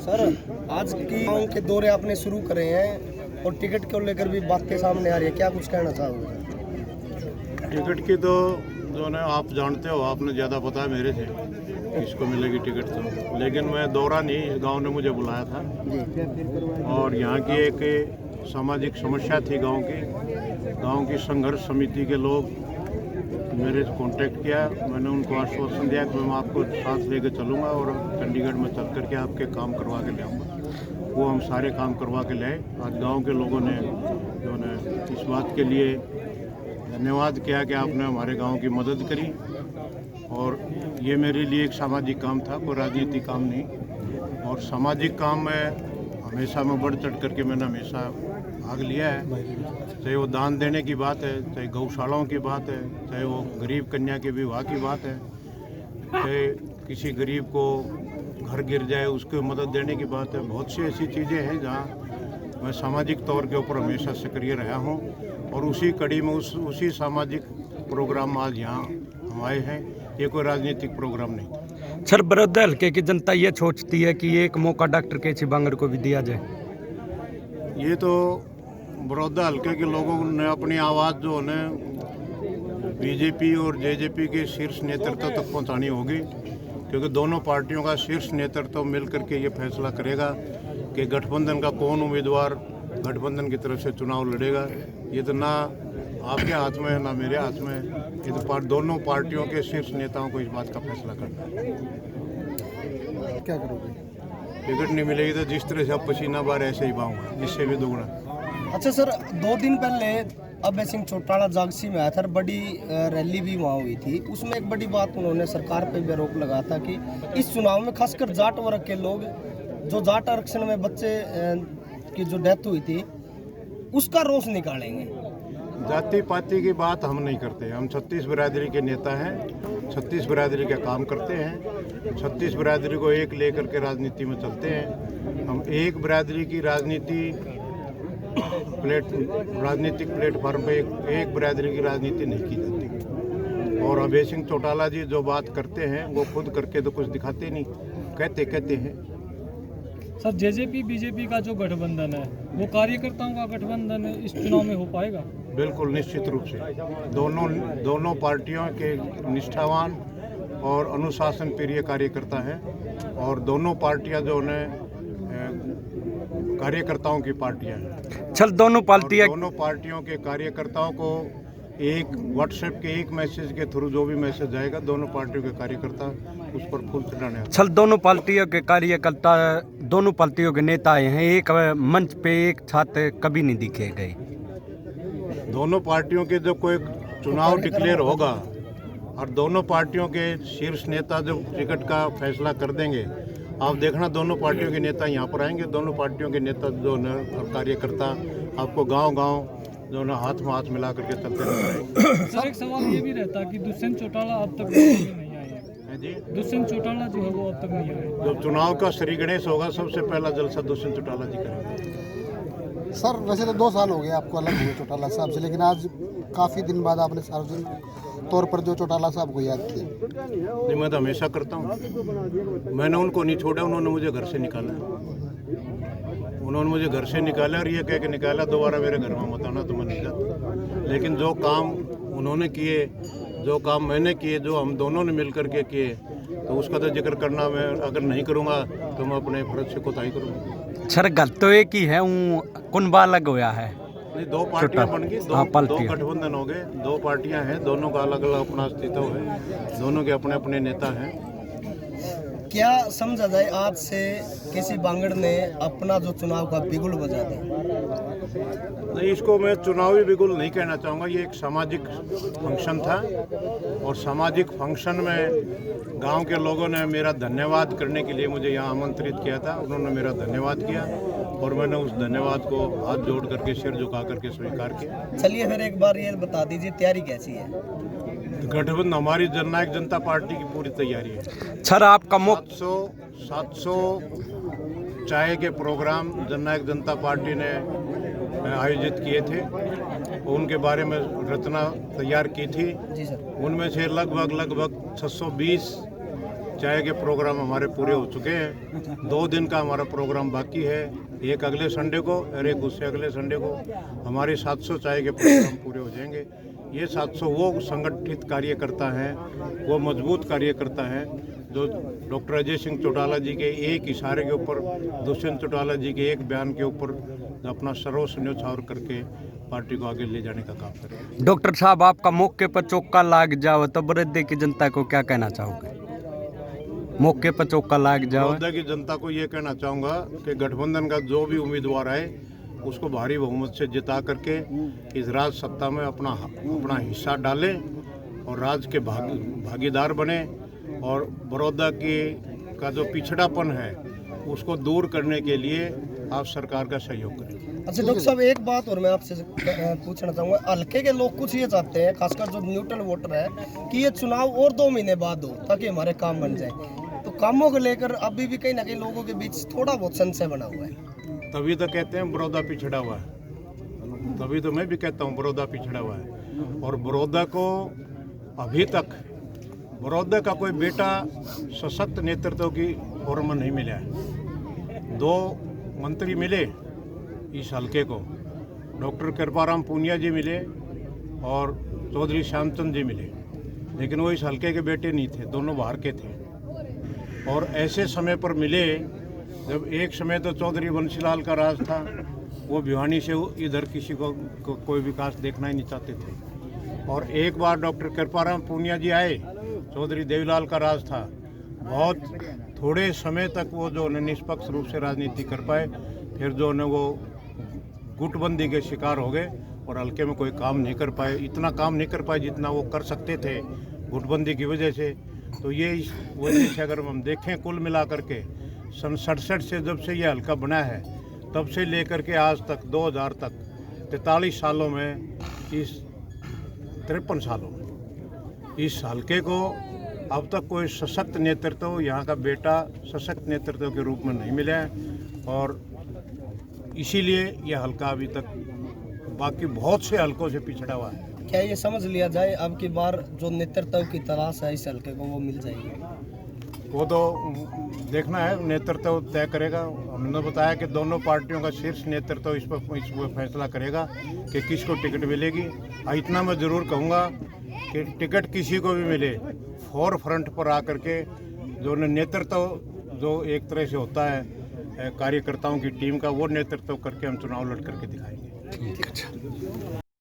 Sir, आज की गाँव के दौरे आपने शुरू करे हैं और टिकट को लेकर भी बातें सामने आ रही है, क्या कुछ कहना चाहोगे? टिकट की तो जो है आप जानते हो, आपने ज़्यादा पता है मेरे से किसको मिलेगी टिकट तो, लेकिन मैं दौरा नहीं, इस गांव ने मुझे बुलाया था और यहाँ की एक सामाजिक समस्या थी गांव की संघर्ष समिति के लोग मेरे से कांटेक्ट किया। मैंने उनको आश्वासन दिया कि मैं आपको साथ लेकर चलूँगा और चंडीगढ़ में चल करके आपके काम करवा के ले आऊँगा। वो हम सारे काम करवा के ले आए। आज गाँव के लोगों ने जो है इस बात के लिए धन्यवाद किया कि आपने हमारे गांव की मदद करी और ये मेरे लिए एक सामाजिक काम था, कोई राजनीतिक काम नहीं। और सामाजिक काम में हमेशा मैं बढ़ चढ़ करके मैंने हमेशा भाग लिया है, चाहे वो दान देने की बात है, चाहे गौशालाओं की बात है, चाहे वो गरीब कन्या के विवाह की बात है, चाहे किसी गरीब को घर गिर जाए उसको मदद देने की बात है। बहुत सी ऐसी चीज़ें हैं जहाँ मैं सामाजिक तौर के ऊपर हमेशा सक्रिय रहा हूँ और उसी कड़ी में उसी सामाजिक प्रोग्राम आज यहाँ हम आए हैं। ये कोई राजनीतिक प्रोग्राम नहीं। सर, बड़ौदा हल्के की जनता ये सोचती है कि एक मौका डॉक्टर केसी बांगड़ को भी दिया जाए। ये तो बड़ौदा हल्के के लोगों ने अपनी आवाज़ जो है बीजेपी और जेजेपी के शीर्ष नेतृत्व तक पहुँचानी होगी, क्योंकि दोनों पार्टियों का शीर्ष नेतृत्व मिल करके ये फैसला करेगा कि गठबंधन का कौन उम्मीदवार गठबंधन की तरफ से चुनाव लड़ेगा। ये तो ना आपके हाथ में है ना मेरे हाथ में, ये तो दोनों पार्टियों के शीर्ष नेताओं को इस बात का फैसला करना है। क्या करोगे? टिकट नहीं मिलेगी तो जिस तरह से अब पसीना बार ऐसे ही पाऊंगा, इससे भी दोगुना। अच्छा सर, 2 दिन पहले अभय सिंह चौटाला जागसी में आया था, बड़ी रैली भी वहाँ हुई थी। उसमें एक बड़ी बात उन्होंने सरकार पे भी आरोप लगाया था कि इस चुनाव में खासकर जाट वर्ग के लोग, जो जाट आरक्षण में बच्चे की जो डेथ हुई थी, उसका रोष निकालेंगे। जाति पाति की बात हम नहीं करते। हम 36 बिरादरी के नेता हैं, 36 बिरादरी का काम करते हैं, 36 बिरादरी को एक लेकर के राजनीति में चलते हैं। हम एक बिरादरी की राजनीतिक प्लेटफॉर्म पे एक बिरादरी की राजनीति नहीं की जाती। और अभय सिंह चौटाला जी जो बात करते हैं वो खुद करके तो कुछ दिखाते नहीं, कहते हैं। सर, जेजेपी बीजेपी का जो गठबंधन है वो कार्यकर्ताओं का गठबंधन इस चुनाव में हो पाएगा? बिल्कुल निश्चित रूप से दोनों पार्टियों के निष्ठावान और अनुशासन प्रिय कार्यकर्ता हैं और दोनों पार्टियां जो है कार्यकर्ताओं की पार्टियां हैं। चल, दोनों पार्टियों के कार्यकर्ताओं को एक व्हाट्सएप के एक मैसेज के थ्रू जो भी मैसेज आएगा, दोनों पार्टियों के कार्यकर्ता उस पर फूल चढ़ाने। चल, दोनों पार्टियों के कार्यकर्ता, दोनों पार्टियों के नेता आए हैं, एक मंच पे एक साथ कभी नहीं दिखे गए। दोनों पार्टियों के जब कोई चुनाव डिक्लेयर होगा और दोनों पार्टियों के शीर्ष नेता जब टिकट का फैसला कर देंगे, आप देखना दोनों पार्टियों के नेता यहाँ पर आएंगे। दोनों पार्टियों के नेता जो न कार्यकर्ता आपको गांव जो ना हाथ में हाथ मिला करके चलते रहेंगे। सर, एक सवाल ये भी रहता है कि दुष्यंत चौटाला अब तक नहीं आए हैं जी। दुष्यंत चौटाला जो है वो अब तक नहीं आए। जब चुनाव का श्री गणेश होगा, सबसे पहला जलसा दुष्यंत चौटाला जी करेंगे। सर, वैसे तो 2 साल हो गए आपको अलग हुए चौटाला साहब से, लेकिन आज काफ़ी दिन बाद आपने सार्वजनिक तौर पर जो चौटाला साहब को याद किया। नहीं, मैं तो हमेशा करता हूँ। मैंने उनको नहीं छोड़ा, उन्होंने मुझे घर से निकाला। उन्होंने मुझे घर से निकाला और ये कह के निकाला दोबारा मेरे घर में मत आना, तो मैं नहीं जाता। लेकिन जो काम उन्होंने किए, जो काम मैंने किए, जो हम दोनों ने मिल करके किए, तो उसका तो जिक्र करना मैं अगर नहीं करूँगा तो मैं अपने फर्ज से कोताही करूँगा। सर, गल तो एक ही है, कुनबा अलग होया है। नहीं, 2 पार्टियां बन गई, दो गठबंधन हो गए, 2 पार्टियां हैं, दोनों का अलग अलग अपना अस्तित्व है, दोनों के अपने अपने नेता हैं। क्या समझा जाए आज से केसी बांगड़ ने अपना जो चुनाव का बिगुल बजा दिया? नहीं, इसको मैं चुनावी बिगुल नहीं कहना चाहूँगा। ये एक सामाजिक फंक्शन था और सामाजिक फंक्शन में गांव के लोगों ने मेरा धन्यवाद करने के लिए मुझे यहाँ आमंत्रित किया था। उन्होंने मेरा धन्यवाद किया और मैंने उस धन्यवाद को हाथ जोड़ करके, सिर झुका करके स्वीकार किया। चलिए फिर एक बार ये बता दीजिए, तैयारी कैसी है? गठबंधन हमारी जननायक जनता पार्टी की पूरी तैयारी है। सर, आपका 700 चाय के प्रोग्राम जननायक जनता पार्टी ने आयोजित किए थे, उनके बारे में रचना तैयार की थी। जी सर। उनमें से लगभग 620 चाय के प्रोग्राम हमारे पूरे हो चुके हैं। 2 दिन का हमारा प्रोग्राम बाकी है, एक अगले संडे को और एक उससे अगले संडे को। हमारे 700 चाय के प्रोग्राम पूरे हो जाएंगे। ये 700 वो संगठित कार्यकर्ता हैं, वो मजबूत कार्यकर्ता हैं जो डॉक्टर अजय सिंह चौटाला जी के एक इशारे के ऊपर, दुष्यंत चौटाला जी के एक बयान के ऊपर अपना सर्वस्व न्यौछावर करके पार्टी को आगे ले जाने का काम करें। डॉक्टर साहब, आपका मौके पर चौका लाग जाओ तो बरोदा की जनता को क्या कहना चाहोगे? मौके पर चौका लाग जाओ। बरोदा की जनता को ये कहना चाहूँगा कि गठबंधन का जो भी उम्मीदवार आए उसको भारी बहुमत से जिता करके इस राज सत्ता में अपना हिस्सा डालें और राज के भागीदार बने और बड़ौदा का जो पिछड़ापन है उसको दूर करने के लिए आप सरकार का सहयोग करें। अच्छा डॉक्टर साहब, एक बात और मैं आपसे पूछना चाहूँगा, हल्के के लोग कुछ ये चाहते हैं, खासकर जो न्यूट्रल वोटर है, कि ये चुनाव और 2 महीने बाद हो ताकि हमारे काम बन जाए। तो कामों को लेकर अभी भी कहीं ना कहीं लोगों के बीच थोड़ा बहुत संशय बना हुआ है। तभी तो कहते हैं बड़ौदा पिछड़ा हुआ है, तभी तो मैं भी कहता हूँ बड़ौदा पिछड़ा हुआ है। और बड़ौदा को अभी तक बड़ौदा का कोई बेटा सशक्त नेतृत्व की फॉर्म नहीं मिला है। 2 मंत्री मिले इस हल्के को, डॉक्टर कृपाराम पूनिया जी मिले और चौधरी श्यामचंद जी मिले, लेकिन वो इस हल्के के बेटे नहीं थे, दोनों बाहर के थे। और ऐसे समय पर मिले जब एक समय तो चौधरी बंशीलाल का राज था, वो भिवानी से इधर किसी को कोई विकास देखना ही नहीं चाहते थे। और एक बार डॉक्टर कृपाराम पूनिया जी आए, चौधरी देवीलाल का राज था, बहुत थोड़े समय तक वो जो निष्पक्ष रूप से राजनीति कर पाए, फिर जो है वो गुटबंदी के शिकार हो गए और हल्के में कोई काम नहीं कर पाए, इतना काम नहीं कर पाए जितना वो कर सकते थे गुटबंदी की वजह से। तो ये इस वजह से अगर हम देखें कुल मिला करके सन 67 से जब से ये हल्का बना है तब से लेकर के आज तक 2000 तक 43 सालों में, इस 53 सालों में इस हल्के को अब तक कोई सशक्त नेतृत्व, यहाँ का बेटा सशक्त नेतृत्व के रूप में नहीं मिला है। और इसीलिए ये हल्का अभी तक बाकी बहुत से हल्कों से पिछड़ा हुआ है। क्या ये समझ लिया जाए अब की बार जो नेतृत्व की तलाश है इस हल्के को वो मिल जाएगी? वो तो देखना है, नेतृत्व तय करेगा। हमने बताया कि दोनों पार्टियों का शीर्ष नेतृत्व इस पर फैसला करेगा कि किसको टिकट मिलेगी। इतना मैं ज़रूर कहूँगा कि टिकट किसी को भी मिले, फोर फ्रंट पर आकर के जो नेतृत्व जो एक तरह से होता है कार्यकर्ताओं की टीम का, वो नेतृत्व करके हम चुनाव लड़ करके दिखाएंगे।